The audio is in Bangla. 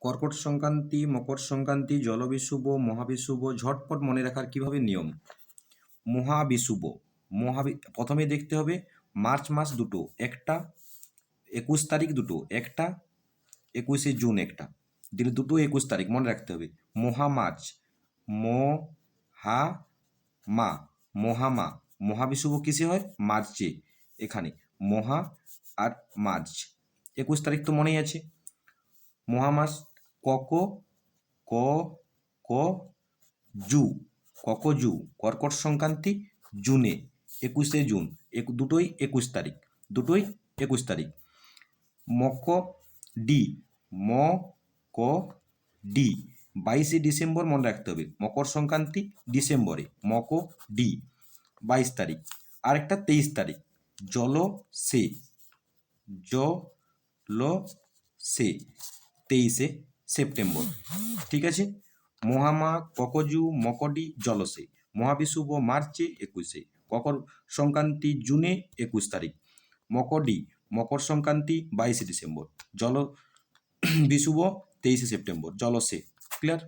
কর্কট সংক্রান্তি, মকর সংক্রান্তি, জলবিষুব, মহাবিষুব ঝটপট মনে রাখার কিভাবে নিয়ম। মহাবিষুব, প্রথমে দেখতে হবে মার্চ মাস দুটো, একটা 21 তারিখ, দুটো একটা 21শে জুন, একটা দিলে দুটো 21 তারিখ মনে রাখতে হবে। মহামার্চ, মা মহামা, মহাবিষুব কিসে হয়? মার্চে। এখানে মহা আর মার্চ, 21 তারিখ তো মনেই আছে। মহামাস কক, ক ক জু, ককজু, কর্কট সংক্রান্তি জুনে, 21শে জুন, দুটোই 21 তারিখ, দুটোই 21 তারিখ। মক ডি, ম ক ডি, 22শে ডিসেম্বর মনে রাখতে হবে। মকর সংক্রান্তি ডিসেম্বরে, মক ডি 22 তারিখ। আরেকটা 23 তারিখ, জল সে, জলসে, 23শে সেপ্টেম্বর। ঠিক আছে। মহামা, ককজু, মকডি, জলসে। মহাবিষুব মার্চে 21শে, মকর সংক্রান্তি জুনে 21 তারিখ, মকডি মকর সংক্রান্তি 22শে ডিসেম্বর, জল বিষুব 23শে সেপ্টেম্বর, জলসে। ক্লিয়ার?